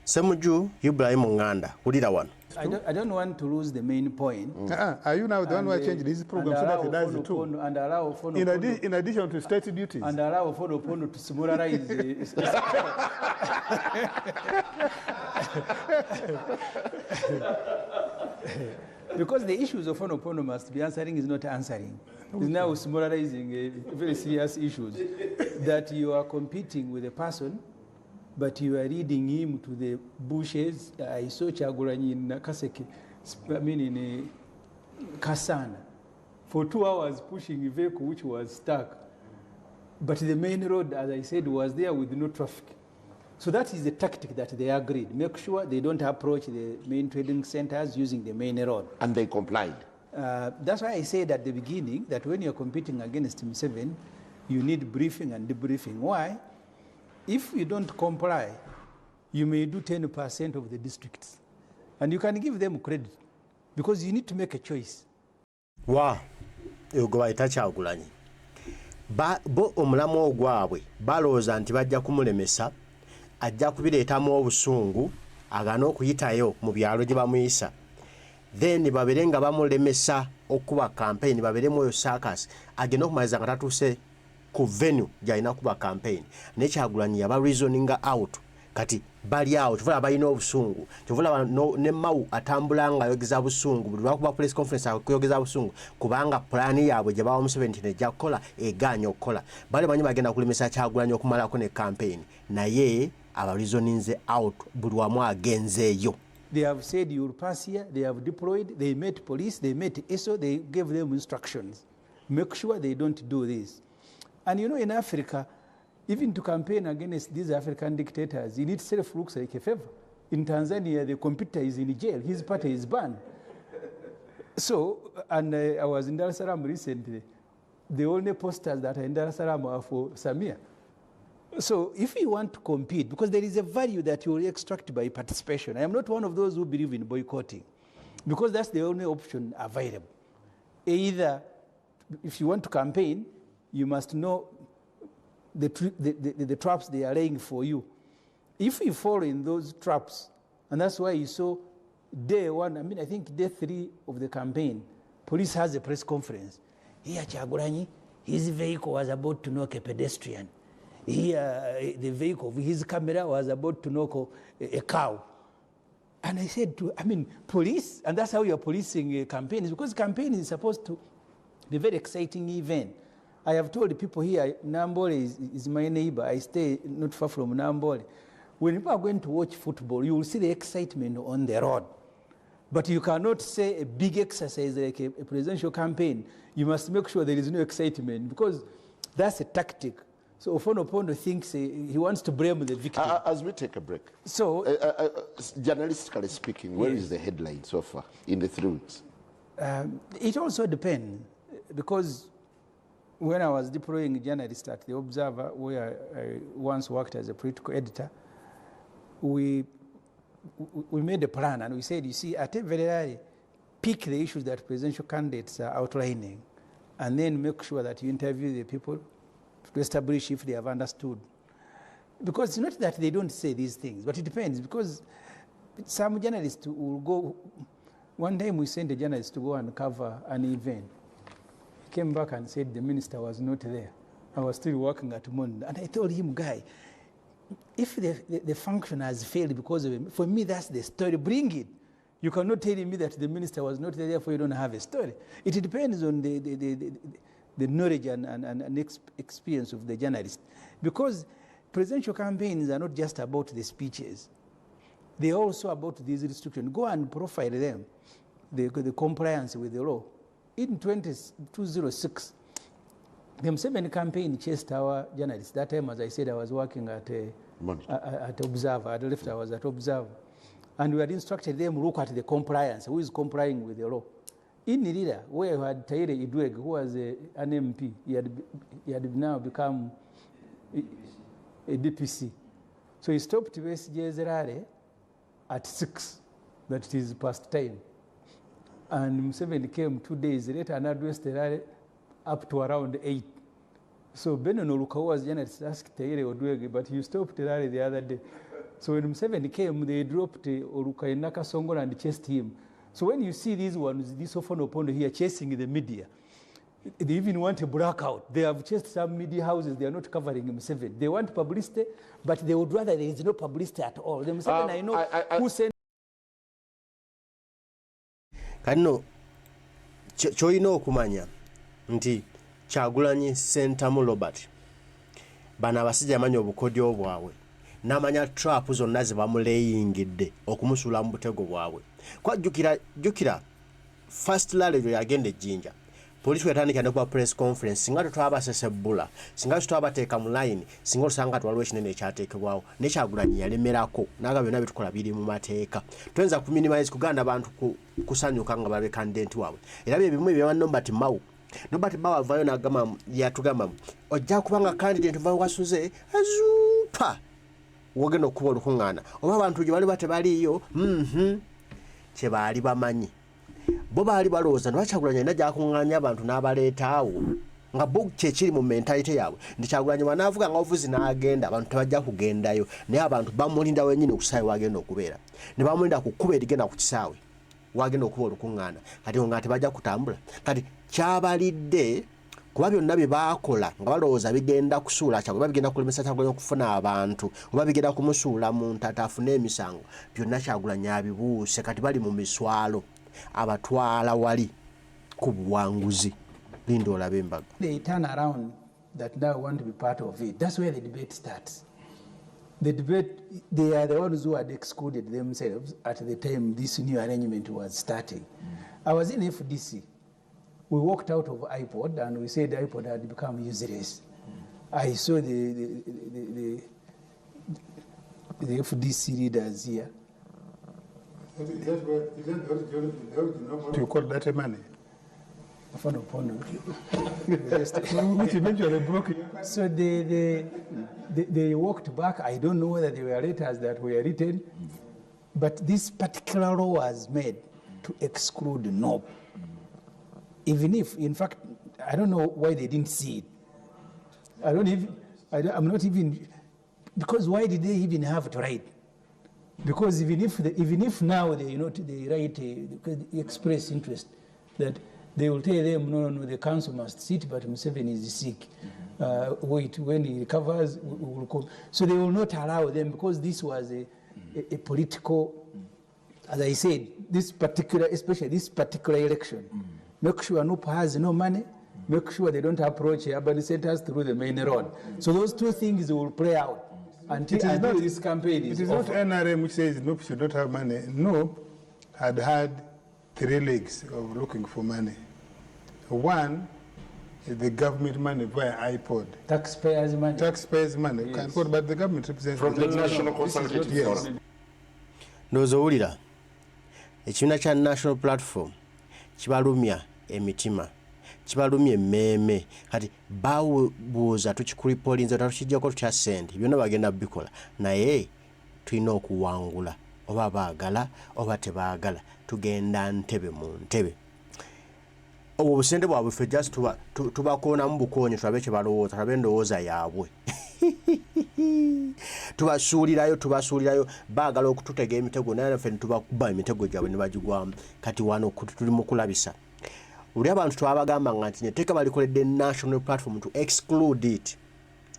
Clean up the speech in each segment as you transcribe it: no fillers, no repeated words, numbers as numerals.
Ssemuju Nganda, I don't want to lose the main point. Are you now the one who has changed this program so that he does it too? In addition to state duties. And allow for opponent to summarize. Because the issues of Opono must be answering is not answering. It's now summarizing very serious issues that you are competing with a person, but you are leading him to the bushes. I saw Chagulanyi in Kaseke, I mean in Kasana, for 2 hours pushing a vehicle which was stuck. But the main road, as I said, was there with no traffic. So that is the tactic that they agreed. Make sure they don't approach the main trading centers using the main road. And they complied. That's why I said at the beginning that when you're competing against M7, you need briefing and debriefing. Why? If you don't comply, you may do 10% of the districts. And you can give them credit because you need to make a choice. Wow. Ugoba itachagulanyi. Bo omulamu ogwabwe balooza nti bajja kumulemesa ajja kubireetamu obusungu agana okuyitayo mu byalo gye bamuyisa then babere nga bamulemesa okuba campaign baberemu oyo circus agenda okumaliza nga tatuuse ku venue gyalina kuba campaign nekyagulanyi yaba reasoninga out kati bali awo tuvala balina obusungu tuvala ne Mau atambula nga ayogeza busungu buli lwakuba press conference akuyogeza busungu kubanga plani yaabwe gye bawa mu 17 ejja kukola eganya okukola bali banyi bagenda kulemesa Kyagulanyi okumalako ne campaign naye aba reasoninze out buli wamu agenzeeyo. They have said you will pass here, they have deployed, they met police, they met ESO, they gave them instructions. Make sure they don't do this. And you know, in Africa, even to campaign against these African dictators, in itself looks like a favor. In Tanzania, the competitor is in jail, his party is banned. So, and I was in Dar es Salaam recently. The only posters that are in Dar es Salaam are for Samia. So if you want to compete, because there is a value that you will extract by participation. I am not one of those who believe in boycotting, because that's the only option available. Either, if you want to campaign, you must know the traps they are laying for you. If you fall in those traps, and that's why you saw day one, I mean, I think day 3 of the campaign, police has a press conference. Here, Kyagulanyi, his vehicle was about to knock a pedestrian. Here, the vehicle, his camera was about to knock a cow. And I said to, I mean, police, and that's how you're policing campaigns, because campaign is supposed to be a very exciting event. I have told people here, Nambole is my neighbor. I stay not far from Nambole. When people are going to watch football, you will see the excitement on the road. But you cannot say a big exercise like a presidential campaign. You must make sure there is no excitement, because that's a tactic. So Opono thinks he wants to blame the victim. As we take a break, so journalistically speaking, where is the headline so far in the 3 weeks? It also depends, because when I was deploying journalists at the Observer, where I once worked as a political editor, we made a plan and we said, you see, at every area, pick the issues that presidential candidates are outlining, and then make sure that you interview the people to establish if they have understood. Because it's not that they don't say these things, but it depends, because some journalists will go. One time we sent a journalist to go and cover an event. He came back and said the minister was not there. I was still working at Mondo. And I told him, guy, if the function has failed because of him, for me that's the story, bring it. You cannot tell me that the minister was not there, therefore you don't have a story. It depends on the knowledge and experience of the journalist. Because presidential campaigns are not just about the speeches. They're also about these restrictions. Go and profile them, the compliance with the law. In 2006, the M7 campaign chased our journalists. That time, as I said, I was working at Observer. At the left, I was at Observer. And we had instructed them to look at the compliance, who is complying with the law. In Nirira, where we had Taire Idweg, who was an MP, he had now become a DPC. So he stopped West Jezerare at 6, that it is past time. And Museveni came 2 days later and addressed Terare up to around 8. So Beno Olukawa was journalist asked Taire Odwege, but you stopped Terare the other day. So when Museveni came, they dropped Oluka in Nakasongo and chased him. So when you see these ones, this often opponent here chasing the media, they even want a blackout. They have chased some media houses. They are not covering Museveni. They want publicity, but they would rather there is no publicity at all. The Museveni, I know who sent. Kano choino okumanya nti Kyagulanyi Sentamu Robert bana abasajja amanyi obukodyo bwabwe n'amanya trap zonna ze bamuleyingidde okumusula mu butego bwabwe. Kwa jukira first lalero yagenda Jinja police yatandika ne kwa press conference singa tutwaba sesebula singa tutwaba teka mu line singa osanga twalwe kinene ekyateekebwawo ne Kyagulanyi yalemerako naga byonna bitukola biri mu mateeka twenza ku minimize kuganda abantu kusanyuka nga babe candidate waabwe era bye bimwe bya Nobert Mao avayo n'agamba yatugamba ojja kubanga candidate va wasuze azupa wogenda okuba olukuŋŋaana oba abantu gye bali batebaliyo kye baali bamanyi bo baali balowooza nti Kyagulanyi alina gy'akuŋŋaanya abantu n'abaleetaawo nga bo kyekiri mu mentalite yaabwe nti Kyagulanyi banaavuga nga ovuzi n'agenda abantu tebajja kugendayo naye abantu bamulinda wenyini ku kisaawe wagenda okubeera ne bamulinda ku kkuba erigenda ku kisaawe wagenda okuba olukuŋŋaana kati nga tebajja kutambula kati kyabalidde kuba byonna bye baakola nga balowooza bigenda kusuula Kyagulanyi bigenda kulemesa Kyagulanyi okufuna abantu oba bigenda kumusuula mu ntata afune emisango byonna Kyagulanyi abibuuse kati bali mu miswalo abatwala wali ku buwanguzi linda olabe embaga. They turn around that now want to be part of it. That's where the debate starts. The debate, they are the ones who had excluded themselves at the time this new arrangement was starting. I was in FDC. We walked out of IPOD and we said IPOD had become useless. I saw the FDC leaders here. To call that money? So they walked back. I don't know whether they were letters that were written, but this particular law was made to exclude NOB. Even if, in fact, I don't know why they didn't see it. I'm not even, because why did they even have to write? Because even if now they write they express interest, that they will tell them no, the council must sit, but Museveni is sick. Wait, when he recovers, we will come. So they will not allow them because this was a political, as I said, especially this particular election. Make sure NUP has no money. Make sure they don't approach urban centers through the main road. So those two things will play out. Until this campaign is It is over. not NRM which says NUP should not have money. NUP had 3 legs of looking for money. One is the government money via IPOD. Taxpayers' money. Taxpayers' money. Yes. Can quote, but the government represents From the National Consultative Yes. Forum. Ndowulira ekibiina kya National Platform kibalumya emitima kibalumya emmeme kati babuuza tukikulipolinza tukijjako tutya ssente byonna bagenda bikola naye tulina okuwangula oba baagala oba tebaagala tugenda ntebe mu ntebe obwo obusente bwabwe ffe just tubakoonamu bukoonyi tulabe kye balowooza tulabe endowooza yaabwe tubasuulirayo baagala okututega emitego naye naffe netubakuba emitego gyabwe ne bagigwamu kati wano tuli mu kulabisa uli abantu twabagamba nga nti neteeka balikoledde National Platform to exclude it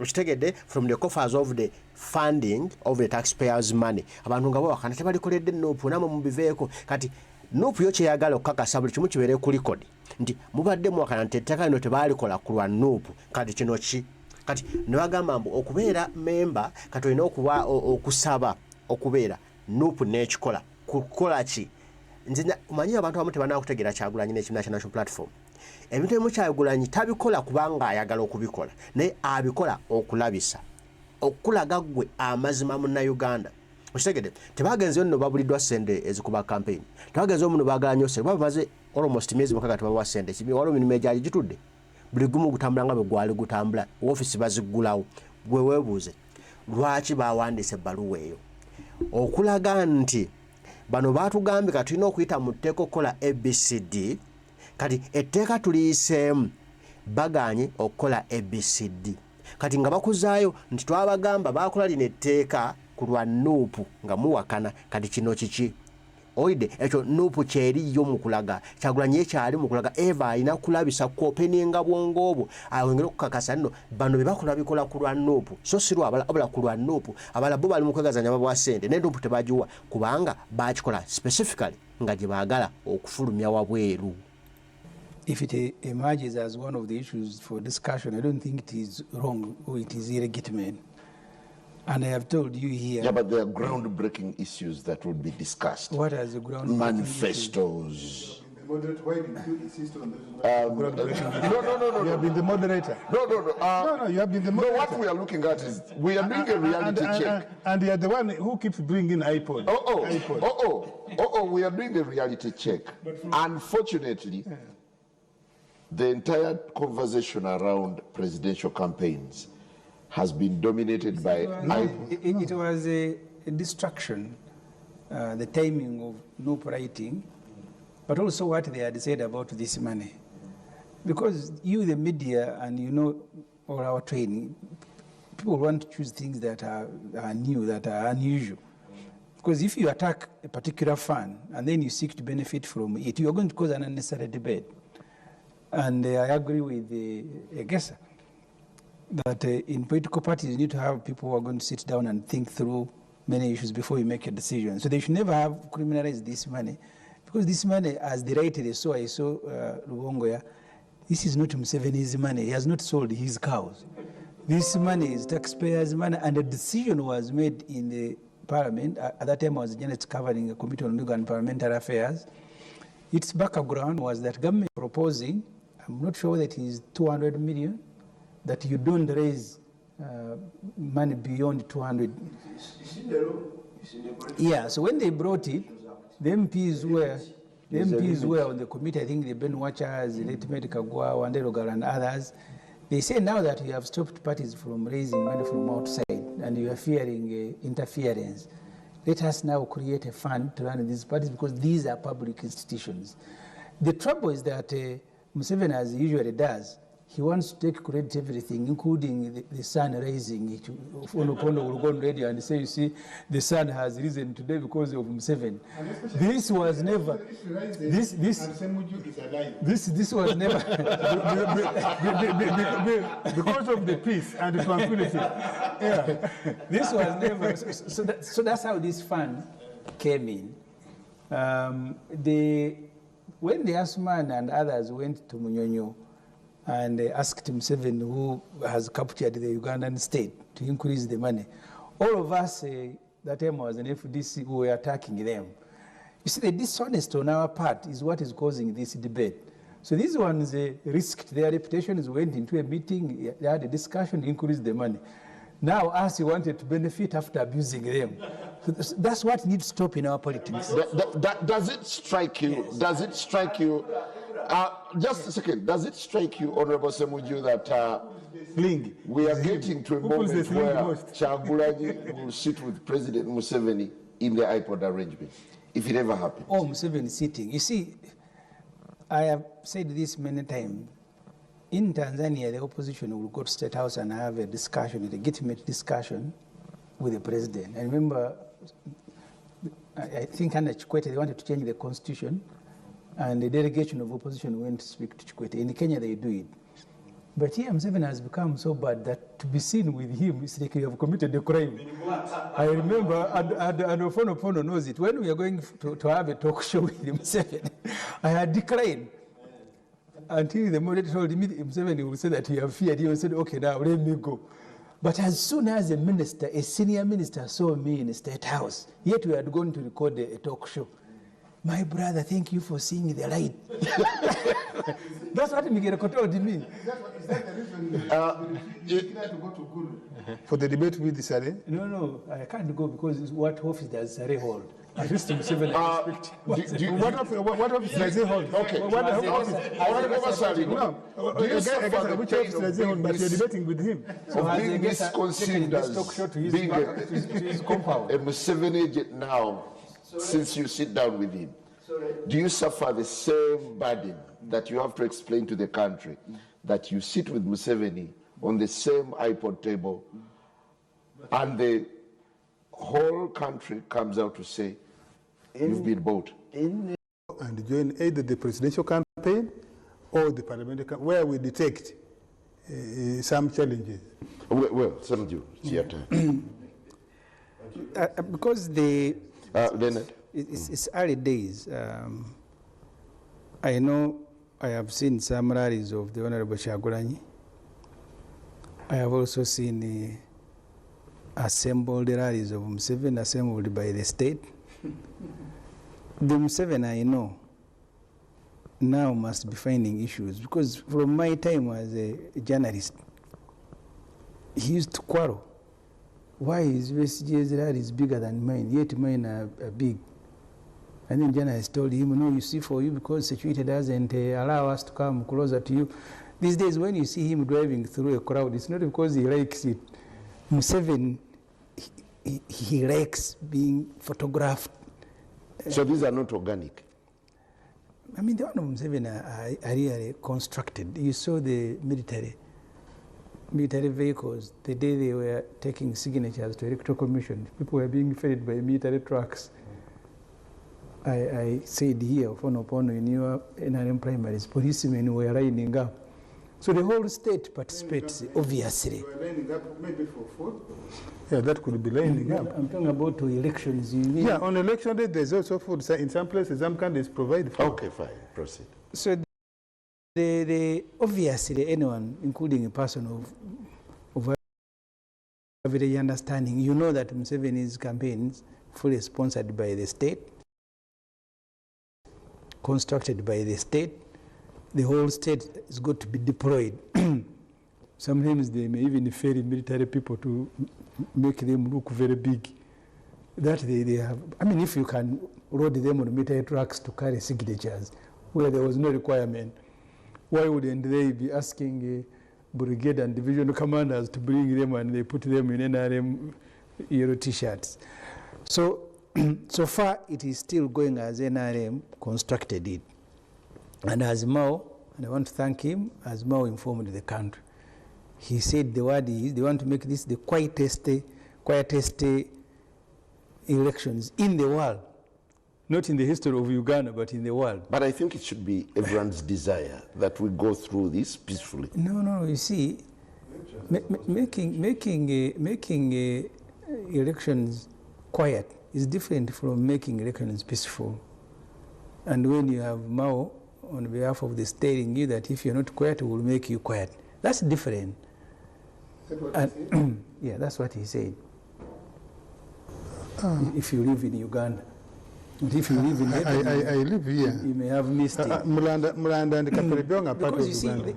okitegedde from the coffers of the funding of the taxpayers money abantu nga bawakana tebalikoledde NUP namwe mubiveeko kati NUP yo kyeyagala okukakasa buli kimu kibeere ku record nti mubadde mwakana nti etteeka lino tebalikola ku lwa NUP kati kino ki kati ne bagamba mbu okubeera memba kati olina okuba okusaba okubeera NUP n'ekikola kukola ki nze omanyi abantu abamu tebanaakutegeera Kyagulanyi n'ekibiina kya National Platform ebintu ebimu Kyagulanyi tabikola kubanga ayagala okubikola naye abikola okulabisa okulaga ggwe amazima munnayuganda okitegedde tebagenzeyo nno babuliddwa ssente ezikuba campaign tebagenzeyo muno baagala nnyo ssente bamaze almost myezi mukaaga tebabawa ssente waliwo emirimu egyali gitudde buli gumu gutambula nga bwe gwali gutambula ofiisi baziggulawo gwe weebuuze lwaki bawandiisa ebbaluwa eyo okulaga nti bano batugambye katulina okuyita mu tteeka okukola ABCD kati etteeka tuliyiseemu baganye okukola ABCD. Kati nga bakuzaayo nti twabagamba bakola lino etteeka ku lwa Nuupu nga muwakana kati kino kiki. Oide ekyo Nuupu kyeriyo mu kulaga Kyagulanyi ekyali mu kulaga Eva alina kulabisa kopeninga bwongo obwo awengera okukakasa nno bano be bakola bikola ku lwa Nuupu so si lwa abala ku lwa Nuupu abala bo bali mu kwegazanya babwa sente ne Nuupu tebagiwa kubanga bakikola specifically nga gye baagala okufulumya wabweru. If it emerges as one of the issues for discussion, I don't think it is wrong or it is illegitimate. And I have told you here. Yeah, but there are groundbreaking issues that would be discussed. What are the groundbreaking manifestos? Why did you insist on those? No. You have been the moderator. No, you have been the moderator. No, what we are looking at is we are doing a reality check. And you are the one who keeps bringing iPod. We are doing a reality check. Unfortunately, the entire conversation around presidential campaigns has been dominated by it was a distraction, the timing of no writing, but also what they had said about this money. Because you, the media, and you know all our training, people want to choose things that are new, that are unusual. Because if you attack a particular fund and then you seek to benefit from it, you are going to cause an unnecessary debate. And I agree with Egesa that in political parties you need to have people who are going to sit down and think through many issues before you make a decision. So they should never have criminalized this money, because this money, as the rightly so I saw Lubongoya, this is not Museveni's money. He has not sold his cows. This money is taxpayers' money, and a decision was made in the parliament. At that time I was just covering a committee on Ugandan parliamentary affairs. Its background was that government proposing, I'm not sure that it is 200 million, that you don't raise money beyond 200. Yeah, so when they brought it, the MPs were on the committee. I think the Ben Watchers, the Legitimate Kagwa, Wanderogal and others. They say now that you have stopped parties from raising money from outside and you are fearing interference. Let us now create a fund to run these parties, because these are public institutions. The trouble is that Museveni, as he usually does, he wants to take credit everything, including the sun raising it. Opondo will go on radio and say, you see, the sun has risen today because of Museveni. This was never. This was never. Because of the peace and the tranquility. Yeah. This was never. So that's how this fund came in. When the Asman and others went to Munyonyo and asked Museveni, who has captured the Ugandan state, to increase the money, all of us, that time was an FDC, who were attacking them. You see, the dishonesty on our part is what is causing this debate. So these ones risked their reputations, went into a meeting, they had a discussion, increased the money. Now us, we wanted to benefit after abusing them. So that's what needs to stop in our politics. Does it strike you? Yes. Does it strike you? Just a second. Does it strike you, Honorable Ssemuju, that we are getting to a moment where Kyagulanyi will sit with President Museveni in the IPOD arrangement, if it ever happens? Oh, Museveni sitting. You see, I have said this many times. In Tanzania, the opposition will go to State House and have a discussion, a legitimate discussion with the president. I remember, I think under Chikwete, they wanted to change the constitution, and the delegation of opposition went to speak to Chikwete. In Kenya, they do it. But here, Museveni has become so bad that to be seen with him is like you have committed a crime. I remember, and Opondo knows it, when we are going to have a talk show with Museveni, I had declined. Until the moderator told me, Museveni will say that he have feared. He will say, okay, now let me go. But as soon as a minister, a senior minister, saw me in the State House, yet we had gone to record a talk show. My brother, thank you for seeing the light. That's what Miguel told me. Is that the reason you decide to go to Gulu for the debate with Sare? No, I can't go because what office does Sare hold? At least Museveni what office does he hold? Okay. Which office does he hold? But you're debating with him. So being misconceived as being a Museveni agent now, since you sit down with him, do you suffer the same burden that you have to explain to the country that you sit with Museveni on the same IPOD table and the whole country comes out to say, you've been bought? And join either the presidential campaign or the parliamentary campaign, where we detect some challenges. Well, Ssemuju, it's your time. Because it's early days. I know I have seen some rallies of the Honorable Kyagulanyi. I have also seen assembled rallies of Museveni assembled by the state. The Museveni I know now must be finding issues, because from my time as a journalist, he used to quarrel. Why is USG's rallies bigger than mine, yet mine are big? And then journalists told him, no, you see, for you, because security doesn't allow us to come closer to you. These days, when you see him driving through a crowd, it's not because he likes it. Museveni, he likes being photographed. So these are not organic? I mean, the one of Museveni are really constructed. You saw the military vehicles, the day they were taking signatures to electoral commission, people were being ferried by military trucks. I said here, Opono in your NRM primaries, policemen were lining up. So the whole state participates, obviously. Lining up maybe for food? Yeah, that could be lining up. I'm talking about elections. You mean? Yeah, on election day, there's also food. So in some places, some candidates provide food. Okay, fine, proceed. So obviously, anyone, including a person of average understanding, you know that Museveni's campaigns fully sponsored by the state, constructed by the state. The whole state is going to be deployed. Sometimes they may even ferry military people to make them look very big. That they have, I mean, if you can load them on military trucks to carry signatures where there was no requirement, why wouldn't they be asking brigade and division commanders to bring them and they put them in NRM yellow t-shirts? So, so far it is still going as NRM constructed it. And as Mao, and I want to thank him, as Mao informed the country, he said the word is they want to make this the quietest elections in the world. Not in the history of Uganda, but in the world. But I think it should be everyone's desire that we go through this peacefully. No, you see, making elections quiet is different from making elections peaceful. And when you have Mao on behalf of the state telling you that if you're not quiet, we will make you quiet, that's different. And, yeah, that's what he said. If you live in Uganda. But if you live in Uganda, I live here. You may have missed it. Mulanda and Kaperebionga are part of Because you see, Uganda.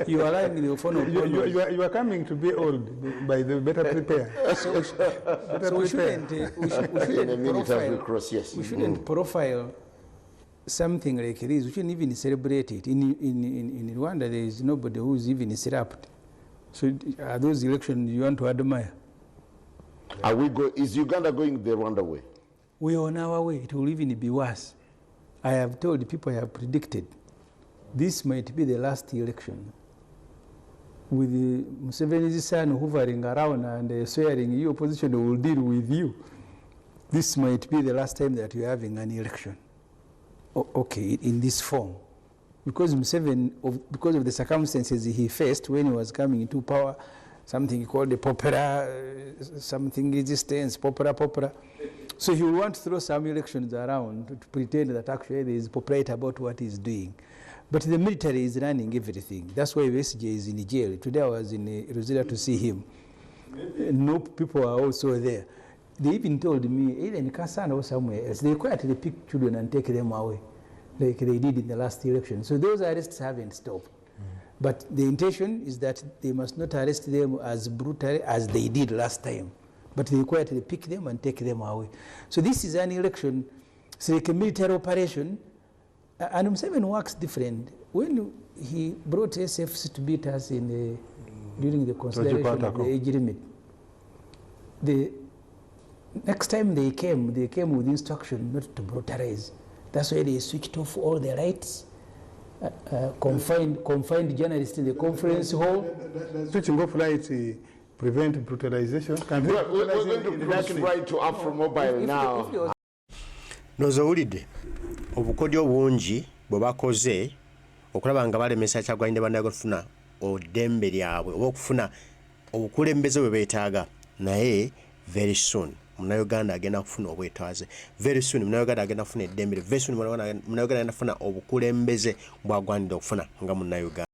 you are allowing the phone of you are coming to be old by the better prepare. So we shouldn't profile something like this. We shouldn't even celebrate it. In Rwanda, there is nobody who is even set up. So are those elections you want to admire? Is Uganda going the Rwanda way? We are on our way. It will even be worse. I have told the people, I have predicted, this might be the last election. With Museveni's son hovering around and swearing, your opposition will deal with you. This might be the last time that you're having an election. Okay, in this form. Because Museveni, because of the circumstances he faced when he was coming into power, something called the popular, something resistance, popular. So he will want to throw some elections around to pretend that actually there is popularity about what he's doing. But the military is running everything. That's why SJ is in jail. Today I was in Rosetta to see him. No people are also there. They even told me, either in Kasana or somewhere else, they quietly pick children and take them away, like they did in the last election. So those arrests haven't stopped. But the intention is that they must not arrest them as brutally as they did last time. But they quietly pick them and take them away. So this is an election, it's like a military operation. And Museveni works different. When he brought SFs to beat us during the consideration of the age limit, the next time they came with instruction not to brutalize. That's why they switched off all the lights, confined journalists in the conference hall. Switching off lights prevent brutalization. We're going to press right to Afro Mobile now. Nozowulidde obukodyo bungi bwe bakoze okulaba nga balemesa Kyagulanyi bandaga okufuna oddembe lyabwe oba okufuna obukulembeze bwe beetaaga, naye very soon Munnayuganda agenda kufuna obwetaaze, very soon Munnayuganda agenda kufuna eddembe, very soon Munnayuganda agenda kufuna obukulembeze bw'agwanidde okufuna nga Munnayuganda.